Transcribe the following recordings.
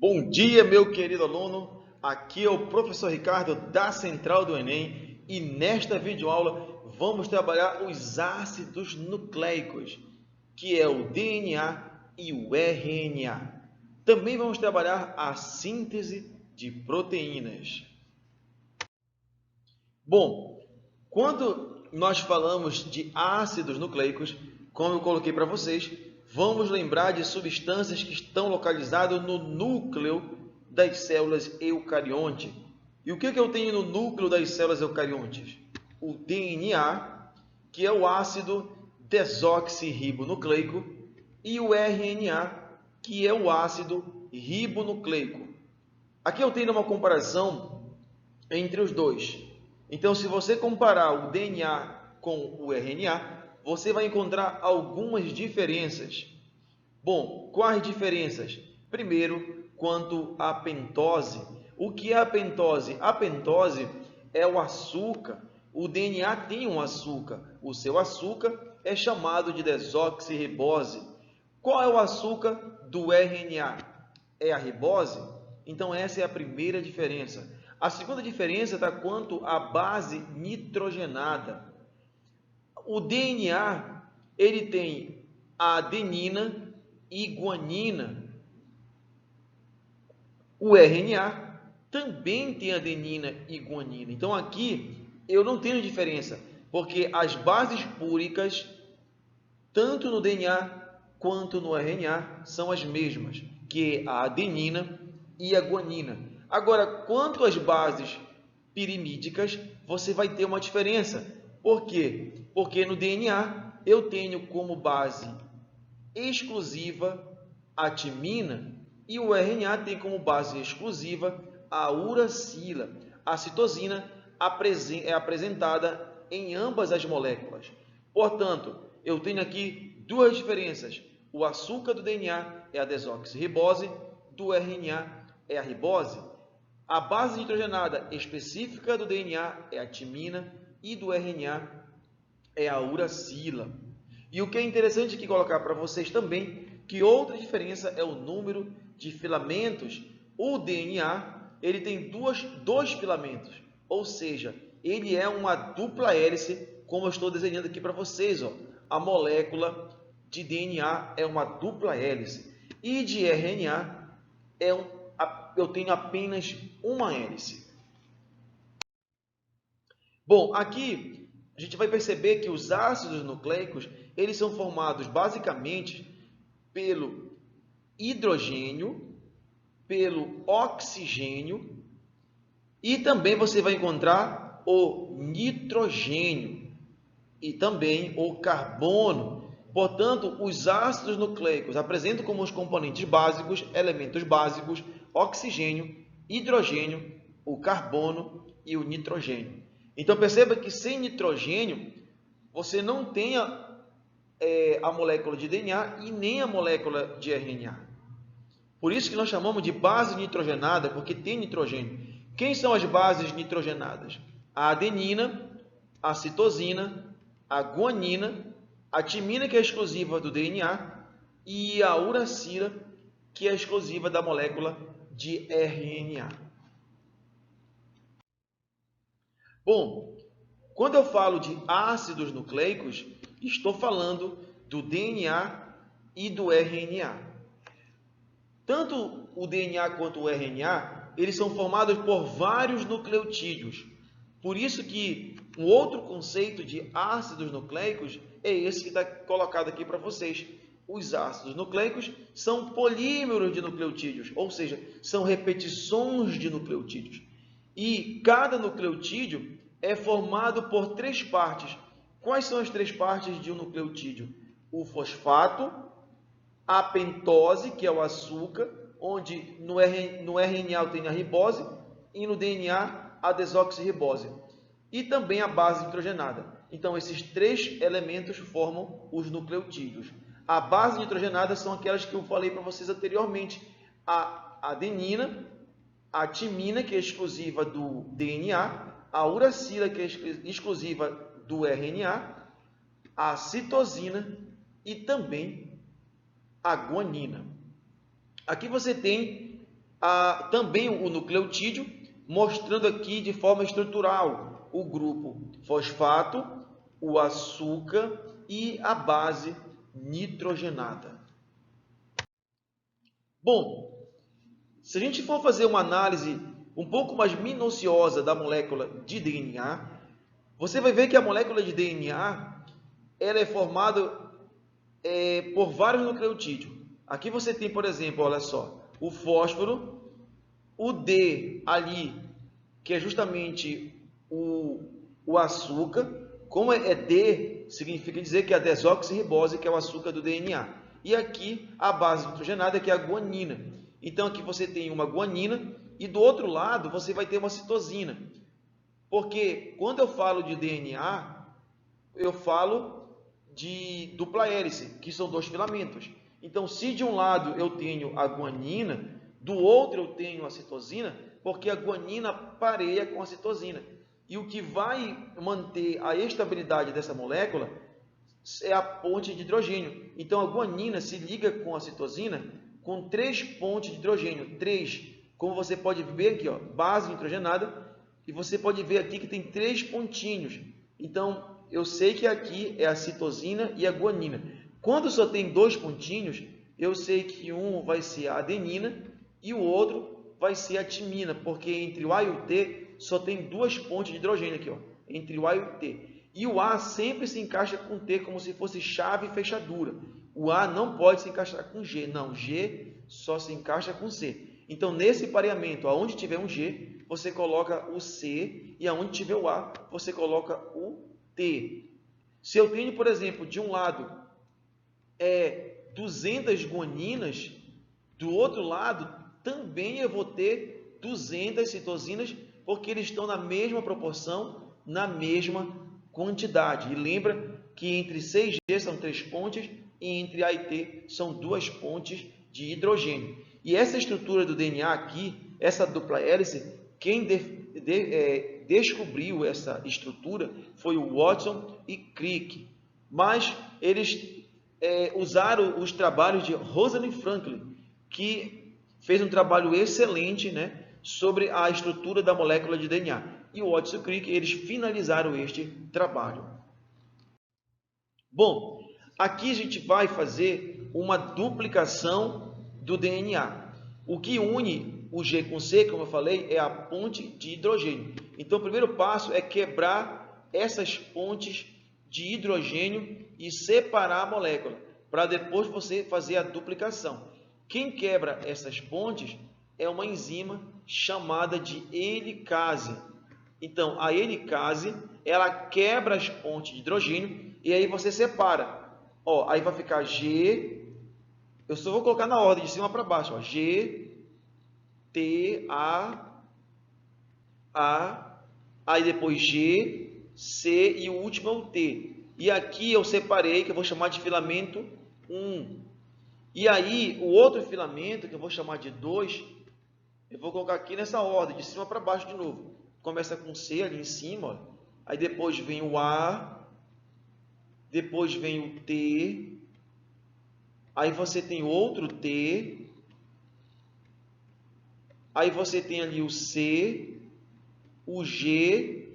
Bom dia, meu querido aluno. Aqui é o professor Ricardo da Central do Enem e nesta videoaula vamos trabalhar os ácidos nucleicos, que é o DNA e o RNA. Também vamos trabalhar a síntese de proteínas. Bom, quando nós falamos de ácidos nucleicos, como eu coloquei para vocês, vamos lembrar de substâncias que estão localizadas no núcleo das células eucarionte. E o que eu tenho no núcleo das células eucariontes? O DNA, que é o ácido desoxirribonucleico, e o RNA, que é o ácido ribonucleico. Aqui eu tenho uma comparação entre os dois. Então, se você comparar o DNA com o RNA, você vai encontrar algumas diferenças. Bom, quais diferenças? Primeiro, quanto à pentose. O que é a pentose? A pentose é o açúcar. O DNA tem um açúcar. O seu açúcar é chamado de desoxirribose. Qual é o açúcar do RNA? É a ribose? Então, essa é a primeira diferença. A segunda diferença está quanto à base nitrogenada. O DNA, ele tem a adenina e guanina. O RNA também tem adenina e guanina. Então, aqui eu não tenho diferença, porque as bases púricas, tanto no DNA quanto no RNA, são as mesmas, que é a adenina e a guanina. Agora, quanto às bases pirimídicas, você vai ter uma diferença. Por quê? Porque no DNA eu tenho como base exclusiva a timina e o RNA tem como base exclusiva a uracila. A citosina é apresentada em ambas as moléculas. Portanto, eu tenho aqui duas diferenças. O açúcar do DNA é a desoxirribose, do RNA é a ribose. A base nitrogenada específica do DNA é a timina e do RNA é a uracila. E o que é interessante aqui colocar para vocês também, que outra diferença é o número de filamentos. O DNA, ele tem dois filamentos, ou seja, ele é uma dupla hélice, como eu estou desenhando aqui para vocês. Ó. A molécula de DNA é uma dupla hélice. E de RNA, eu tenho apenas uma hélice. Bom, aqui a gente vai perceber que os ácidos nucleicos, eles são formados basicamente pelo hidrogênio, pelo oxigênio e também você vai encontrar o nitrogênio e também o carbono. Portanto, os ácidos nucleicos apresentam como os componentes básicos, elementos básicos, oxigênio, hidrogênio, o carbono e o nitrogênio. Então, perceba que sem nitrogênio, você não tem a molécula de DNA e nem a molécula de RNA. Por isso que nós chamamos de base nitrogenada, porque tem nitrogênio. Quem são as bases nitrogenadas? A adenina, a citosina, a guanina, a timina, que é exclusiva do DNA, e a uracila, que é exclusiva da molécula de RNA. Bom, quando eu falo de ácidos nucleicos, estou falando do DNA e do RNA. Tanto o DNA quanto o RNA, eles são formados por vários nucleotídeos. Por isso que um outro conceito de ácidos nucleicos é esse que está colocado aqui para vocês. Os ácidos nucleicos são polímeros de nucleotídeos, ou seja, são repetições de nucleotídeos. E cada nucleotídeo é formado por três partes. Quais são as três partes de um nucleotídeo? O fosfato, a pentose, que é o açúcar, onde no RNA tem a ribose e no DNA a desoxirribose. E também a base nitrogenada. Então, esses três elementos formam os nucleotídeos. A base nitrogenada são aquelas que eu falei para vocês anteriormente. A adenina, a timina, que é exclusiva do DNA, a uracila, que é exclusiva do RNA, a citosina e também a guanina. Aqui você tem também o nucleotídeo, mostrando aqui de forma estrutural o grupo fosfato, o açúcar e a base nitrogenada. Bom, se a gente for fazer uma análise um pouco mais minuciosa da molécula de DNA, você vai ver que a molécula de DNA ela é formada por vários nucleotídeos. Aqui você tem, por exemplo, olha só, o fósforo, o D ali, que é justamente o açúcar. Como é D, significa dizer que é a desoxirribose, que é o açúcar do DNA. E aqui a base nitrogenada, que é a guanina. Então aqui você tem uma guanina e do outro lado você vai ter uma citosina. Porque quando eu falo de DNA, eu falo de dupla hélice, que são 2 filamentos. Então, se de um lado eu tenho a guanina, do outro eu tenho a citosina, porque a guanina pareia com a citosina. E o que vai manter a estabilidade dessa molécula é a ponte de hidrogênio. Então, a guanina se liga com a citosina com 3 pontes de hidrogênio. 3, como você pode ver aqui, ó, base nitrogenada, e você pode ver aqui que tem 3 pontinhos. Então, eu sei que aqui é a citosina e a guanina. Quando só tem 2 pontinhos, eu sei que um vai ser a adenina e o outro vai ser a timina, porque entre o A e o T só tem 2 pontes de hidrogênio aqui, ó, entre o A e o T. E o A sempre se encaixa com o T como se fosse chave e fechadura. O A não pode se encaixar com G, não, G só se encaixa com C. Então, nesse pareamento, aonde tiver um G, você coloca o C, e aonde tiver o A, você coloca o T. Se eu tenho, por exemplo, de um lado 200 guaninas, do outro lado também eu vou ter 200 citosinas, porque eles estão na mesma proporção, na mesma quantidade. E lembra que entre 6G são 3 pontes e entre A e T são 2 pontes de hidrogênio. E essa estrutura do DNA aqui, essa dupla hélice, quem descobriu essa estrutura foi o Watson e Crick. Mas eles usaram os trabalhos de Rosalind Franklin, que fez um trabalho excelente, né, sobre a estrutura da molécula de DNA. E o Watson e Crick, eles finalizaram este trabalho. Bom, aqui a gente vai fazer uma duplicação do DNA. O que une o G com C, como eu falei, é a ponte de hidrogênio. Então, o primeiro passo é quebrar essas pontes de hidrogênio e separar a molécula, para depois você fazer a duplicação. Quem quebra essas pontes é uma enzima chamada de helicase. Então, a helicase, ela quebra as pontes de hidrogênio e aí você separa. Ó, aí vai ficar G, eu só vou colocar na ordem de cima para baixo, ó, G, T, A, aí depois G, C e o último é o T. E aqui eu separei, que eu vou chamar de filamento 1. E aí, o outro filamento, que eu vou chamar de 2, eu vou colocar aqui nessa ordem, de cima para baixo de novo. Começa com C ali em cima, ó. Aí depois vem o A, depois vem o T, aí você tem outro T, aí você tem ali o C, o G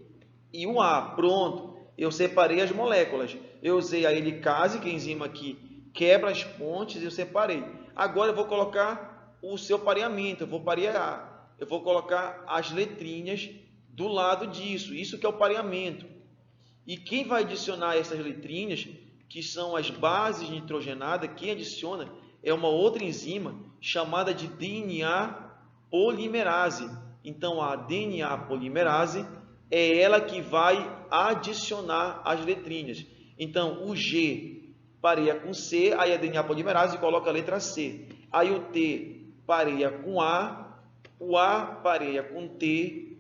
e o A. Pronto, eu separei as moléculas. Eu usei a helicase, que é a enzima aqui quebra as pontes, e eu separei. Agora eu vou colocar o seu pareamento, eu vou parear. Eu vou colocar as letrinhas do lado disso, isso que é o pareamento. E quem vai adicionar essas letrinhas, que são as bases nitrogenadas, quem adiciona é uma outra enzima chamada de DNA polimerase. Então, a DNA polimerase é ela que vai adicionar as letrinhas. Então, o G pareia com C, aí a DNA polimerase coloca a letra C. Aí o T pareia com A, o A pareia com T,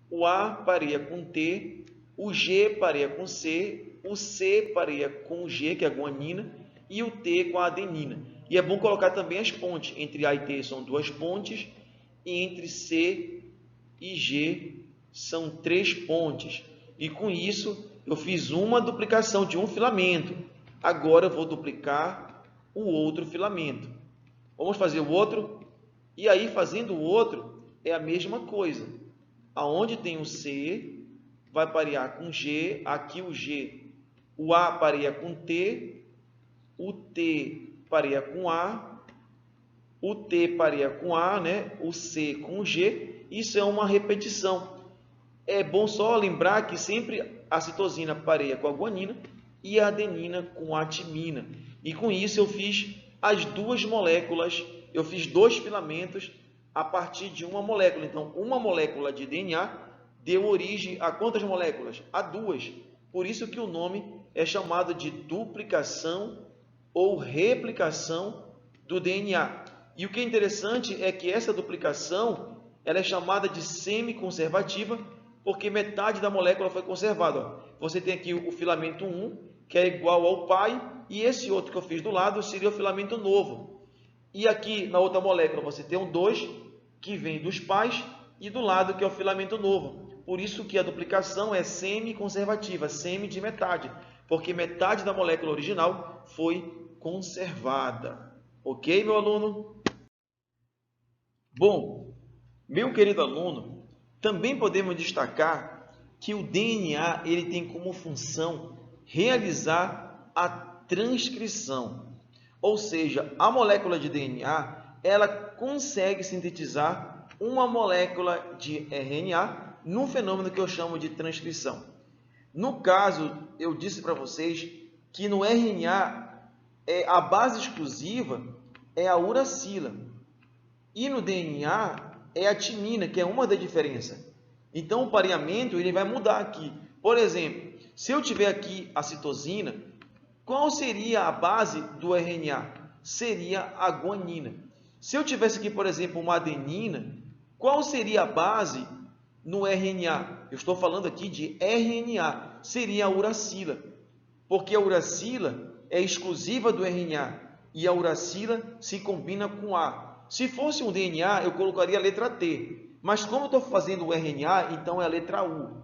o A pareia com T, o G pareia com C, o C pareia com o G, que é a guanina, e o T com a adenina. E é bom colocar também as pontes. Entre A e T são 2 pontes, e entre C e G são 3 pontes. E com isso, eu fiz uma duplicação de um filamento. Agora eu vou duplicar o outro filamento. Vamos fazer o outro? E aí, fazendo o outro, é a mesma coisa. Aonde tem o C, vai parear com G, aqui o G, o A pareia com T, o T pareia com A, o T pareia com A, né? O C com o G. Isso é uma repetição. É bom só lembrar que sempre a citosina pareia com a guanina e a adenina com a timina. E com isso eu fiz as duas moléculas, eu fiz dois filamentos a partir de uma molécula. Então, uma molécula de DNA deu origem a quantas moléculas? A duas. Por isso que o nome é chamado de duplicação ou replicação do DNA. E o que é interessante é que essa duplicação ela é chamada de semiconservativa, porque metade da molécula foi conservada. Você tem aqui o filamento 1, que é igual ao pai, e esse outro que eu fiz do lado seria o filamento novo. E aqui na outra molécula você tem um 2, que vem dos pais, e do lado que é o filamento novo. Por isso que a duplicação é semi-conservativa, semi de metade, porque metade da molécula original foi conservada. Ok, meu aluno? Bom, meu querido aluno, também podemos destacar que o DNA ele tem como função realizar a transcrição. Ou seja, a molécula de DNA, ela consegue sintetizar uma molécula de RNA num fenômeno que eu chamo de transcrição. No caso, eu disse para vocês que no RNA a base exclusiva é a uracila e no DNA é a timina, que é uma da diferença. Então o pareamento ele vai mudar aqui. Por exemplo, se eu tiver aqui a citosina, qual seria a base do RNA? Seria a guanina. Se eu tivesse aqui, por exemplo, uma adenina, qual seria a base no RNA? Eu estou falando aqui de RNA, seria a uracila, porque a uracila é exclusiva do RNA e a uracila se combina com A. Se fosse um DNA, eu colocaria a letra T, mas como eu estou fazendo o RNA, então é a letra U.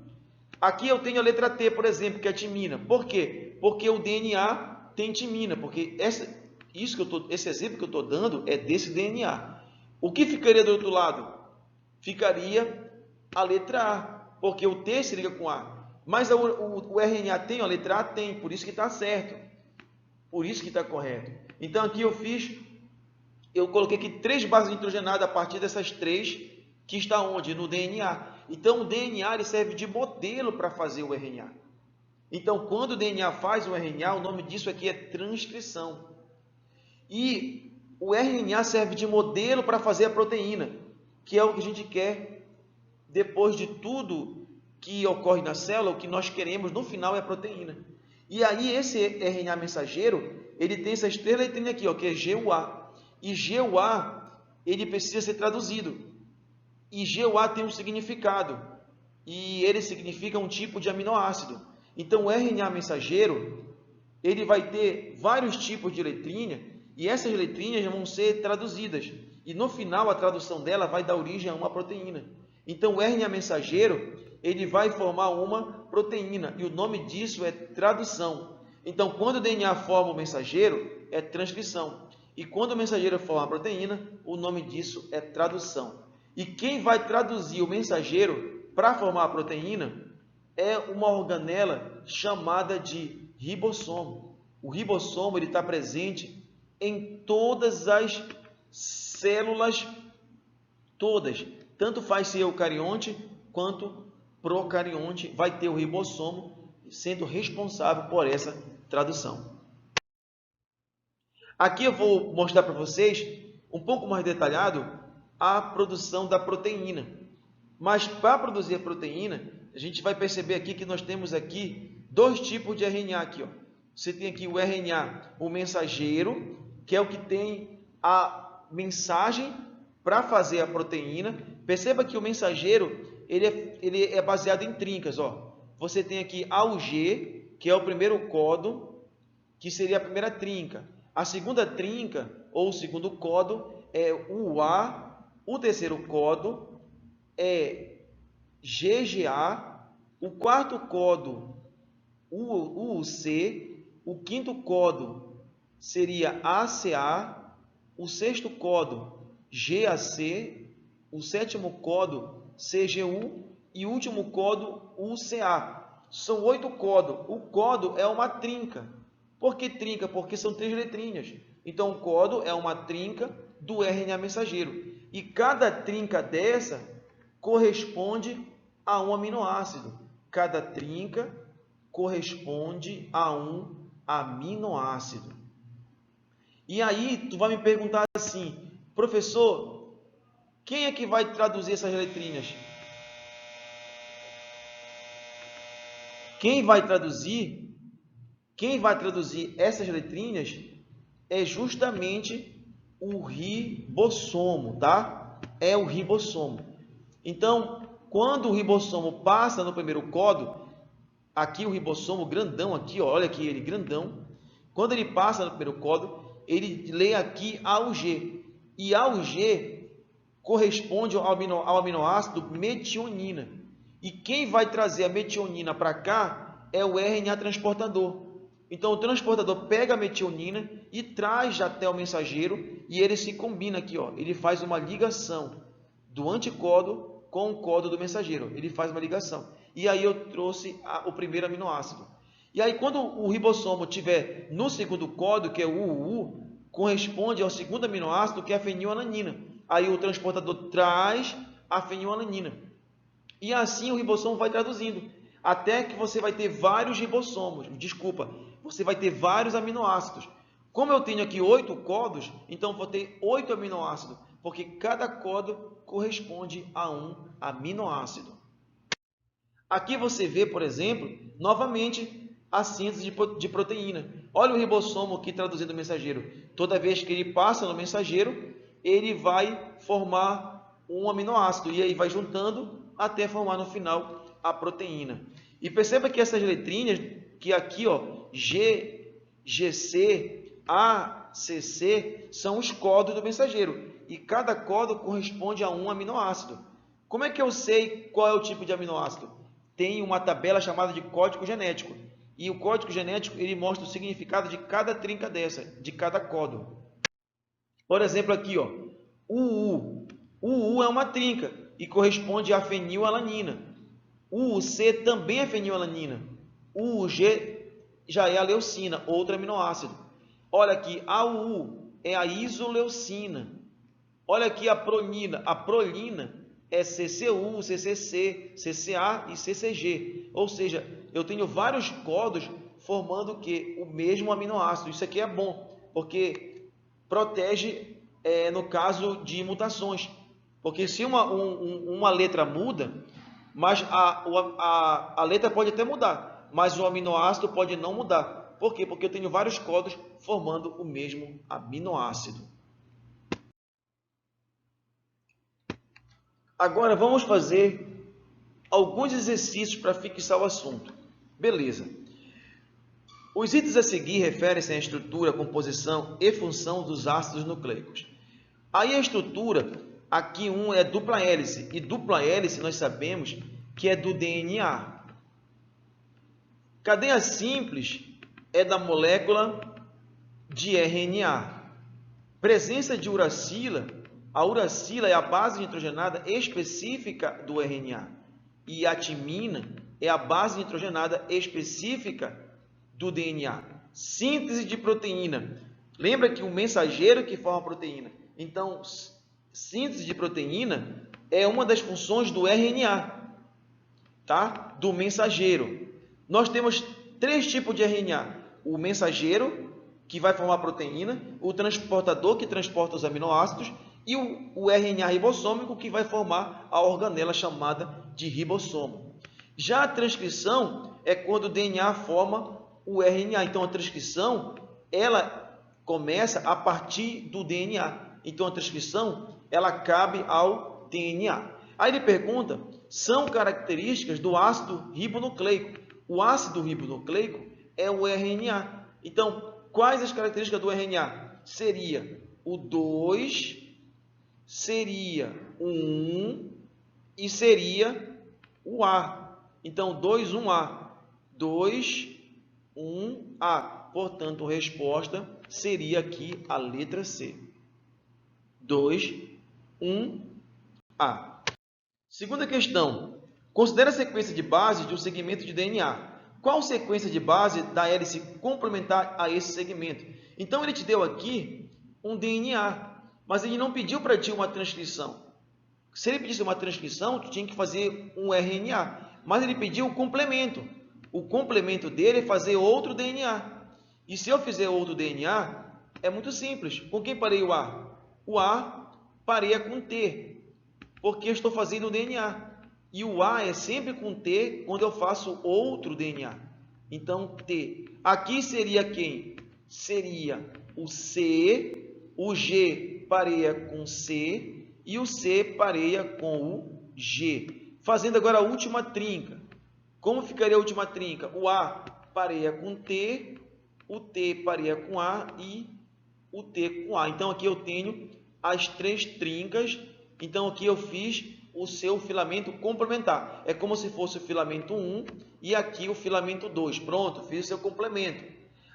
Aqui eu tenho a letra T, por exemplo, que é a timina. Por quê? Porque o DNA tem timina, porque esse exemplo que eu estou dando é desse DNA. O que ficaria do outro lado? Ficaria a letra A, porque o T se liga com A. Mas o RNA tem a letra A? Tem, por isso que está certo. Por isso que está correto. Então aqui eu coloquei aqui 3 bases nitrogenadas a partir dessas 3 que está onde? No DNA. Então o DNA ele serve de modelo para fazer o RNA. Então quando o DNA faz o RNA, o nome disso aqui é transcrição. E o RNA serve de modelo para fazer a proteína, que é o que a gente quer depois de tudo que ocorre na célula, o que nós queremos no final é a proteína. E aí esse RNA mensageiro, ele tem essas 3 letrinhas aqui, ó, que é GUA. E GUA, ele precisa ser traduzido. E GUA tem um significado. E ele significa um tipo de aminoácido. Então o RNA mensageiro, ele vai ter vários tipos de letrinha, e essas letrinhas vão ser traduzidas. E no final a tradução dela vai dar origem a uma proteína. Então o RNA mensageiro, ele vai formar uma proteína, e o nome disso é tradução. Então quando o DNA forma o mensageiro, é transcrição. E quando o mensageiro forma a proteína, o nome disso é tradução. E quem vai traduzir o mensageiro para formar a proteína é uma organela chamada de ribossomo. O ribossomo está presente em todas as células, todas. Tanto faz ser eucarionte quanto procarionte, vai ter o ribossomo sendo responsável por essa tradução. Aqui eu vou mostrar para vocês, um pouco mais detalhado, a produção da proteína. Mas para produzir a proteína, a gente vai perceber aqui que nós temos aqui 2 tipos de RNA aqui, ó. Você tem aqui o RNA, o mensageiro, que é o que tem a mensagem para fazer a proteína. Perceba que o mensageiro ele é baseado em trincas, ó. Você tem aqui A U G, que é o primeiro codo, que seria a primeira trinca. A segunda trinca, ou o segundo codo, é o A. O terceiro codo é GGA. O quarto codo, o UC. O quinto codo seria ACA. O sexto codo GAC, o sétimo códo CGU e o último códo UCA. São 8 códos. O códo é uma trinca. Por que trinca? Porque são 3 letrinhas. Então, o códo é uma trinca do RNA mensageiro. E cada trinca dessa corresponde a um aminoácido. Cada trinca corresponde a um aminoácido. E aí, tu vai me perguntar assim, professor, quem é que vai traduzir essas letrinhas? Quem vai traduzir essas letrinhas é justamente o ribossomo, tá? É o ribossomo. Então, quando o ribossomo passa no primeiro códo, aqui o ribossomo grandão aqui, ó, olha aqui ele grandão. Quando ele passa no primeiro códo, ele lê aqui AUG. E AUG corresponde ao aminoácido metionina. E quem vai trazer a metionina para cá é o RNA transportador. Então, o transportador pega a metionina e traz até o mensageiro e ele se combina aqui, ó. Ele faz uma ligação do anticódo com o códo do mensageiro. Ele faz uma ligação. E aí eu trouxe o primeiro aminoácido. E aí, quando o ribossomo estiver no segundo códo, que é o UU, corresponde ao segundo aminoácido, que é a fenilalanina. Aí o transportador traz a fenilalanina. E assim o ribossomo vai traduzindo, até que você vai ter vários ribossomos. Desculpa, você vai ter vários aminoácidos. Como eu tenho aqui 8 códos, então vou ter 8 aminoácidos, porque cada códo corresponde a um aminoácido. Aqui você vê, por exemplo, novamente a síntese de proteína. Olha o ribossomo aqui traduzindo o mensageiro. Toda vez que ele passa no mensageiro, ele vai formar um aminoácido e aí vai juntando até formar no final a proteína. E perceba que essas letrinhas, que aqui, ó, G, GC, A, CC, são os códigos do mensageiro. E cada código corresponde a um aminoácido. Como é que eu sei qual é o tipo de aminoácido? Tem uma tabela chamada de código genético. E o código genético ele mostra o significado de cada trinca dessa, de cada código. Por exemplo, aqui, ó, UU. UU é uma trinca e corresponde à fenilalanina. UC também é fenilalanina. UG já é a leucina, outro aminoácido. Olha aqui, AUU é a isoleucina. Olha aqui a prolina. A prolina é CCU, CCC, CCA e CCG. Ou seja, eu tenho vários códigos formando o quê? O mesmo aminoácido. Isso aqui é bom, porque protege no caso de mutações. Porque se uma letra muda, mas a letra pode até mudar, mas o aminoácido pode não mudar. Por quê? Porque eu tenho vários códigos formando o mesmo aminoácido. Agora vamos fazer alguns exercícios para fixar o assunto. Beleza. Os itens a seguir referem-se à estrutura, composição e função dos ácidos nucleicos. Aí a estrutura, aqui um é dupla hélice, e dupla hélice nós sabemos que é do DNA. Cadeia simples é da molécula de RNA. Presença de uracila, a uracila é a base nitrogenada específica do RNA. E a timina é a base nitrogenada específica do DNA. Síntese de proteína. Lembra que o mensageiro que forma a proteína. Então, síntese de proteína é uma das funções do RNA, tá? Do mensageiro. Nós temos 3 tipos de RNA. O mensageiro, que vai formar a proteína, o transportador, que transporta os aminoácidos, e o RNA ribossômico, que vai formar a organela chamada de ribossomo. Já a transcrição é quando o DNA forma o RNA. Então, a transcrição, ela começa a partir do DNA. Então, a transcrição, ela cabe ao DNA. Aí ele pergunta, são características do ácido ribonucleico. O ácido ribonucleico é o RNA. Então, quais as características do RNA? Seria o 2, seria o 1 e seria o A. Então, 2, 1A. 2, 1A. Portanto, a resposta seria aqui a letra C. 2, 1A. Segunda questão. Considere a sequência de bases de um segmento de DNA. Qual sequência de base da hélice complementar a esse segmento? Então, ele te deu aqui um DNA, mas ele não pediu para ti uma transcrição. Se ele pedisse uma transcrição, tu tinha que fazer um RNA, mas ele pediu o complemento. O complemento dele é fazer outro DNA. E se eu fizer outro DNA, é muito simples. Com quem parei o A? O A pareia com T, porque eu estou fazendo o DNA. E o A é sempre com T quando eu faço outro DNA. Então, T. Aqui seria quem? Seria o C, o G pareia com C e o C pareia com o G. Fazendo agora a última trinca. Como ficaria a última trinca? O A pareia com T, o T pareia com A e o T com A. Então, aqui eu tenho as três trincas. Então, aqui eu fiz o seu filamento complementar. É como se fosse o filamento 1 e aqui o filamento 2. Pronto, fiz o seu complemento.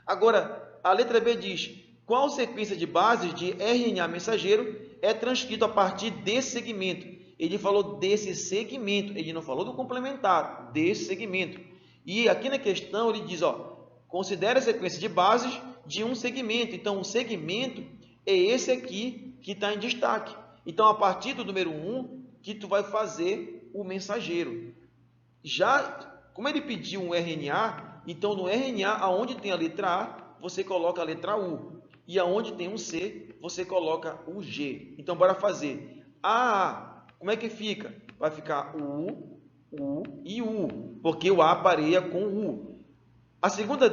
Agora, a letra B diz: qual sequência de bases de RNA mensageiro é transcrito a partir desse segmento? Ele falou desse segmento, ele não falou do complementar, desse segmento. E aqui na questão ele diz, considere a sequência de bases de um segmento. Então, o segmento é esse aqui que está em destaque. Então, a partir do número 1, que tu vai fazer o mensageiro. Já, como ele pediu um RNA, então no RNA, aonde tem a letra A, você coloca a letra U. E aonde tem um C, você coloca o G. Então, bora fazer. A, como é que fica? Vai ficar U e U, porque o A pareia com o U. A segunda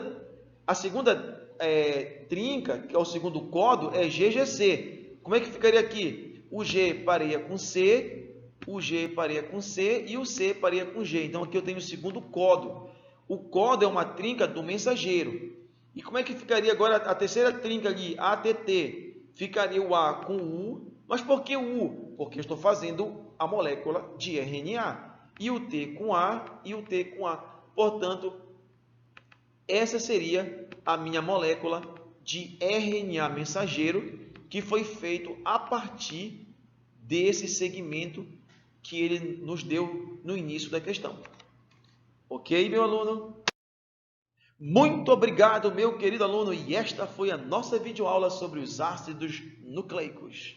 trinca, que é o segundo codo, é GGC. Como é que ficaria aqui? O G pareia com C, o G pareia com C e o C pareia com G. Então, aqui eu tenho o segundo codo. O codo é uma trinca do mensageiro. E como é que ficaria agora a terceira trinca ali, ATT? Ficaria o A com o U. Mas por que o U? Porque eu estou fazendo a molécula de RNA. E o T com A e o T com A. Portanto, essa seria a minha molécula de RNA mensageiro que foi feito a partir desse segmento que ele nos deu no início da questão. Ok, meu aluno? Muito obrigado, meu querido aluno, e esta foi a nossa videoaula sobre os ácidos nucleicos.